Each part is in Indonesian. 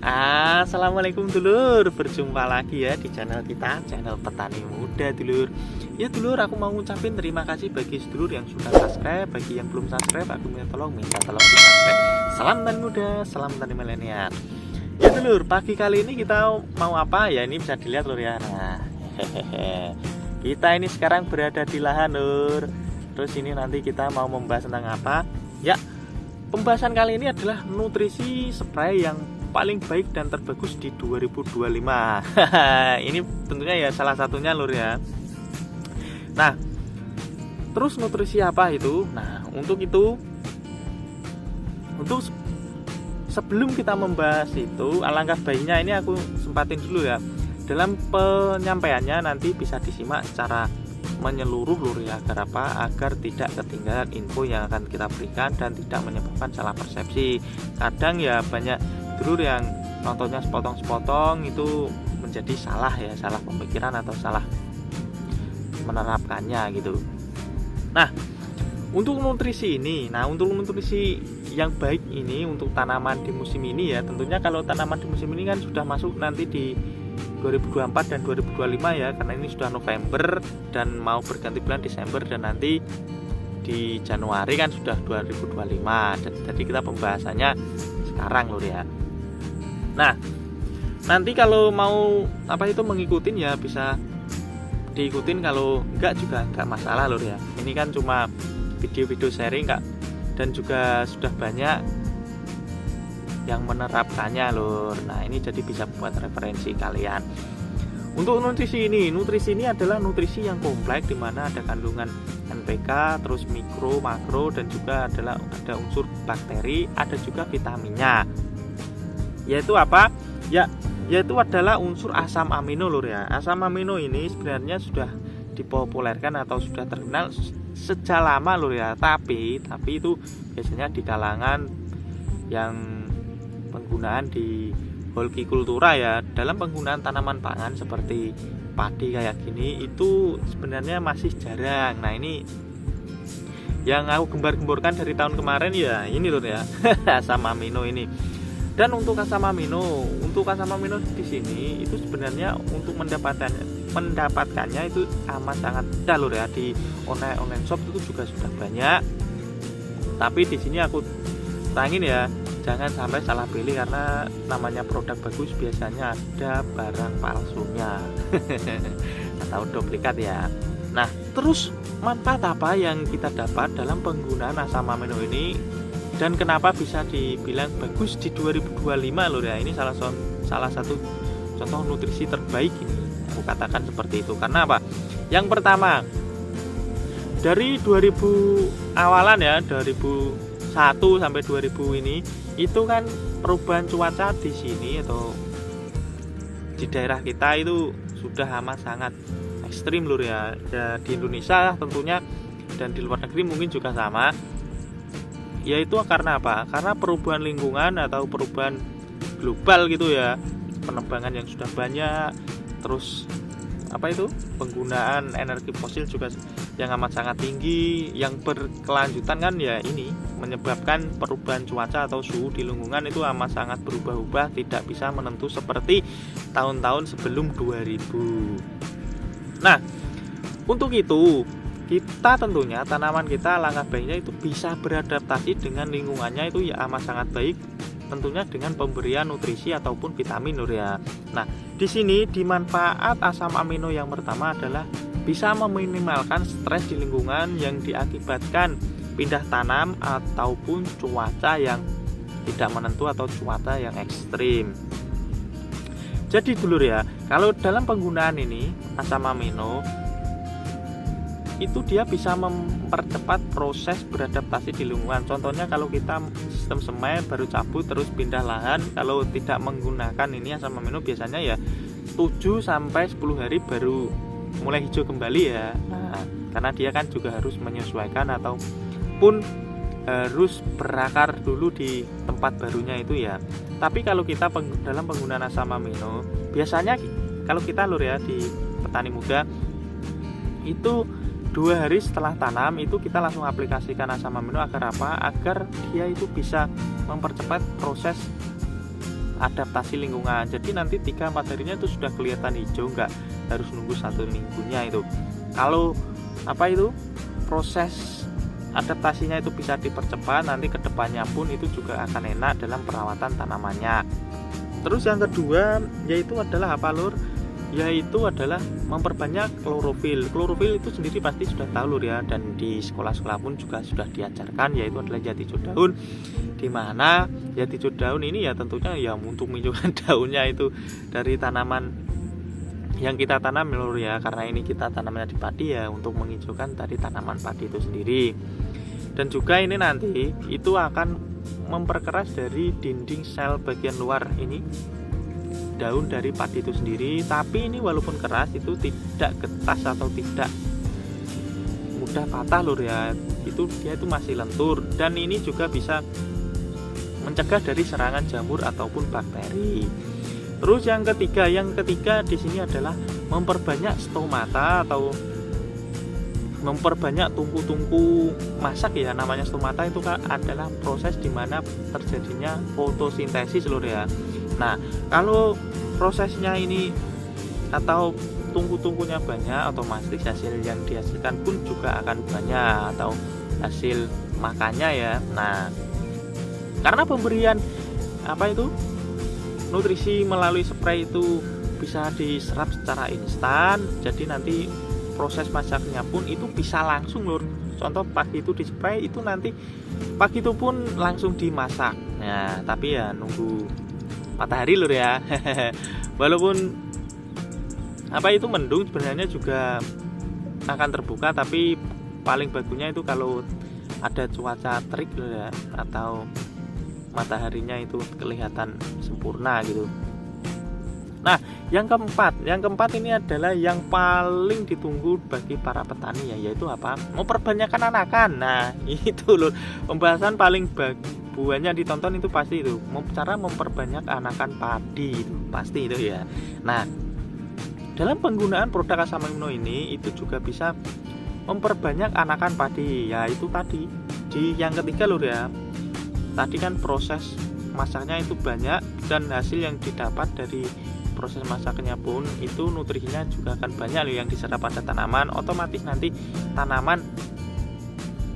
Assalamualaikum dulur, berjumpa lagi ya di channel kita, channel Petani Muda dulur. Ya dulur, aku mau ngucapin terima kasih bagi sedulur yang sudah subscribe. Bagi yang belum subscribe, aku minta tolong di subscribe. Salam Petani Muda, salam Petani Milenial. Ya dulur, pagi kali ini kita mau apa ya? Ini bisa dilihat lur ya. Nah, hehehe. Kita ini sekarang berada di lahan lur. Terus ini nanti kita mau membahas tentang apa? Ya, pembahasan kali ini adalah nutrisi spray yang paling baik dan terbagus di 2025. Ini tentunya ya salah satunya lur ya. Nah, terus nutrisi apa itu? Nah, untuk sebelum kita membahas itu, alangkah baiknya ini aku sempatin dulu ya. Dalam penyampaiannya nanti bisa disimak secara menyeluruh lur ya, agar apa? Agar tidak ketinggalan info yang akan kita berikan dan tidak menyebabkan salah persepsi. Kadang ya banyak dulur yang nontonnya sepotong-sepotong itu menjadi salah ya, salah pemikiran atau salah menerapkannya gitu. Nah, untuk nutrisi ini, untuk nutrisi yang baik ini untuk tanaman di musim ini ya, tentunya kalau tanaman di musim ini kan sudah masuk nanti di 2024 dan 2025 ya, karena ini sudah November dan mau berganti bulan Desember dan nanti di Januari kan sudah 2025. Jadi kita pembahasannya sekarang lur ya. Nah, nanti kalau mau mengikutin ya bisa diikutin, kalau enggak juga enggak masalah lur ya. Ini kan cuma video-video sharing Kak, dan juga sudah banyak yang menerapkannya lur. Nah, ini jadi bisa buat referensi kalian. Untuk nutrisi ini adalah nutrisi yang kompleks, di mana ada kandungan NPK, terus mikro, makro, dan juga ada unsur bakteri, ada juga vitaminnya. Yaitu apa? Yaitu adalah unsur asam amino lur ya. Asam amino ini sebenarnya sudah dipopulerkan atau sudah terkenal sejak lama lur ya. Tapi itu biasanya di kalangan yang penggunaan di hortikultura ya, dalam penggunaan tanaman pangan seperti padi kayak gini itu sebenarnya masih jarang. Nah, ini yang aku gembar-gemborkan dari tahun kemarin ya, ini lur ya. Asam amino ini. Dan untuk asam amino di sini itu sebenarnya untuk mendapatkannya itu amat sangat mudah lur ya. Di online shop itu juga sudah banyak. Tapi di sini aku terangin ya, jangan sampai salah pilih, karena namanya produk bagus biasanya ada barang palsunya atau duplikat ya. Nah, terus manfaat apa yang kita dapat dalam penggunaan asam amino ini dan kenapa bisa dibilang bagus di 2025 lho ya? Ini salah satu contoh nutrisi terbaik ini, aku katakan seperti itu. Karena apa? Yang pertama, dari 2000 awalan ya, 2001 sampai 2000 ini itu kan perubahan cuaca di sini atau di daerah kita itu sudah amat sangat ekstrim lur ya. Di Indonesia tentunya dan di luar negeri mungkin juga sama. Yaitu karena apa? Karena perubahan lingkungan atau perubahan global gitu ya. Penebangan yang sudah banyak, terus penggunaan energi fosil juga yang amat sangat tinggi, yang berkelanjutan kan ya, ini menyebabkan perubahan cuaca atau suhu di lingkungan itu amat sangat berubah-ubah, tidak bisa menentu seperti tahun-tahun sebelum 2000. Nah, untuk itu kita tentunya tanaman kita langkah baiknya itu bisa beradaptasi dengan lingkungannya, itu ya amat sangat baik, tentunya dengan pemberian nutrisi ataupun vitamin lur ya. Nah, di sini dimanfaat asam amino yang pertama adalah bisa meminimalkan stres di lingkungan yang diakibatkan pindah tanam ataupun cuaca yang tidak menentu atau cuaca yang ekstrim. Jadi dulur ya, kalau dalam penggunaan ini asam amino itu dia bisa mempercepat proses beradaptasi di lingkungan. Contohnya kalau kita sistem semen baru cabut terus pindah lahan, kalau tidak menggunakan ini asam amino biasanya ya 7 sampai 10 hari baru mulai hijau kembali ya. Nah, karena dia kan juga harus menyesuaikan ataupun harus berakar dulu di tempat barunya itu ya. Tapi kalau kita dalam penggunaan asam amino, biasanya kalau kita lur ya di petani muda itu 2 hari setelah tanam itu kita langsung aplikasikan asam amino agar apa? Agar dia itu bisa mempercepat proses adaptasi lingkungan. Jadi nanti 3-4 harinya itu sudah kelihatan hijau, nggak harus nunggu 1 minggunya itu. Kalau proses adaptasinya itu bisa dipercepat, nanti kedepannya pun itu juga akan enak dalam perawatan tanamannya. Terus yang kedua yaitu adalah apa lur? Yaitu adalah memperbanyak klorofil. Klorofil itu sendiri pasti sudah tahu lur ya, dan di sekolah-sekolah pun juga sudah diajarkan, yaitu adalah jati hijau daun. Dimana jati hijau daun ini ya tentunya ya untuk menghijaukan daunnya itu dari tanaman yang kita tanam lur ya, karena ini kita tanamnya di padi ya, untuk menghijaukan dari tanaman padi itu sendiri. Dan juga ini nanti itu akan memperkeras dari dinding sel bagian luar ini daun dari padi itu sendiri. Tapi ini walaupun keras itu tidak getas atau tidak mudah patah lur ya, dia itu masih lentur, dan ini juga bisa mencegah dari serangan jamur ataupun bakteri. Terus yang ketiga di sini adalah memperbanyak stomata atau memperbanyak tungku-tungku masak ya. Namanya stomata itu adalah proses di mana terjadinya fotosintesis lur ya. Nah, kalau prosesnya ini atau tungku-tungkunya banyak, otomatis hasil yang dihasilkan pun juga akan banyak atau hasil makannya ya. Nah, karena pemberian nutrisi melalui spray itu bisa diserap secara instan, jadi nanti proses masaknya pun itu bisa langsung lur. Contoh pagi itu di spray, itu nanti pagi itu pun langsung dimasak. Nah, tapi ya nunggu matahari lur ya. Walaupun mendung sebenarnya juga akan terbuka, tapi paling bagusnya itu kalau ada cuaca terik lur ya, atau mataharinya itu kelihatan sempurna gitu. Nah, yang keempat ini adalah yang paling ditunggu bagi para petani ya, yaitu apa? Memperbanyakkan anakan. Nah, itu loh pembahasan paling banyak ditonton itu pasti itu cara memperbanyak anakan padi itu pasti itu ya. Nah, dalam penggunaan produk asam amino ini itu juga bisa memperbanyak anakan padi. Ya itu tadi di yang ketiga lur ya. Tadi kan proses masaknya itu banyak, dan hasil yang didapat dari proses masaknya pun itu nutrisinya juga akan banyak loh yang diserap pada tanaman. Otomatis nanti tanaman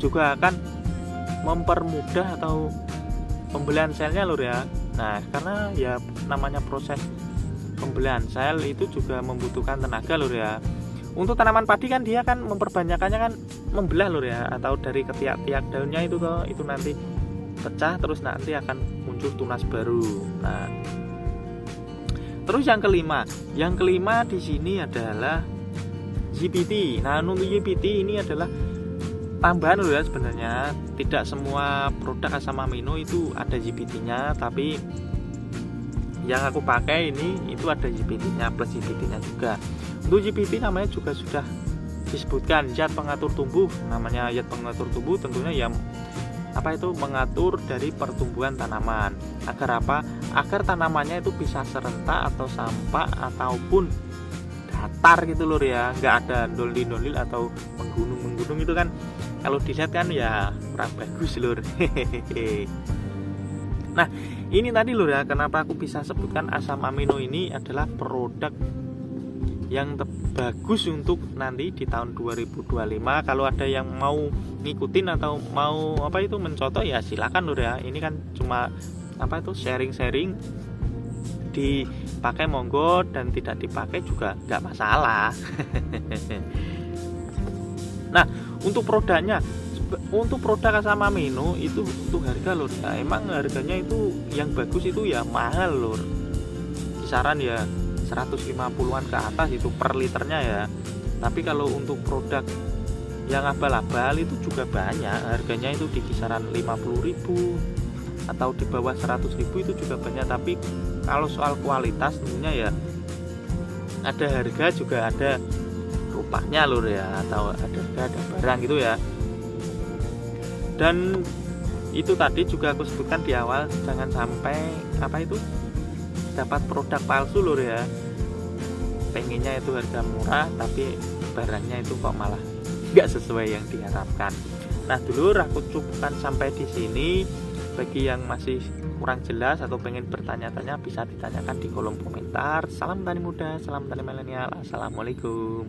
juga akan mempermudah atau pembelian selnya lur ya. Nah, karena ya namanya proses pembelian sel itu juga membutuhkan tenaga lur ya. Untuk tanaman padi kan dia kan memperbanyakkannya kan membelah lur ya, atau dari ketiak-tiak daunnya itu nanti pecah, terus nanti akan muncul tunas baru. Nah, terus yang kelima di sini adalah GPT. Nah, untuk GPT ini adalah tambahan loh ya sebenarnya. Tidak semua produk asam amino itu ada GPT-nya, tapi yang aku pakai ini itu ada GPT-nya plus GPT-nya juga. Untuk GPT namanya juga sudah disebutkan zat pengatur tumbuh. Namanya zat pengatur tumbuh tentunya ya mengatur dari pertumbuhan tanaman. Agar apa? Agar tanamannya itu bisa serentak atau sampak ataupun datar gitu lur ya, nggak ada dolil atau menggunung itu kan kalau dilihat kan ya kurang bagus lur. Nah, ini tadi lur ya, kenapa aku bisa sebutkan asam amino ini adalah produk yang bagus untuk nanti di tahun 2025. Kalau ada yang mau ngikutin atau mau mencontoh ya silakan lur ya. Ini kan cuma sharing-sharing, dipakai monggo dan tidak dipakai juga nggak masalah. Nah, untuk produknya, untuk produk asam amino itu untuk harga lur ya, emang harganya itu yang bagus itu ya mahal lur, kisaran ya 150-an ke atas itu per liternya ya. Tapi kalau untuk produk yang abal-abal itu juga banyak, harganya itu di kisaran 50.000 atau di bawah 100.000 itu juga banyak. Tapi kalau soal kualitas tentunya ya ada harga juga ada rupanya lur ya, atau ada harga ada barang gitu ya. Dan itu tadi juga aku sebutkan di awal, jangan sampai dapat produk palsu lur ya. Pengennya itu harga murah tapi barangnya itu kok malah nggak sesuai yang diharapkan. Nah, dulur aku cukupkan sampai di sini. Bagi yang masih kurang jelas atau pengen bertanya-tanya bisa ditanyakan di kolom komentar. Salam tani muda, salam tani milenial. Assalamualaikum.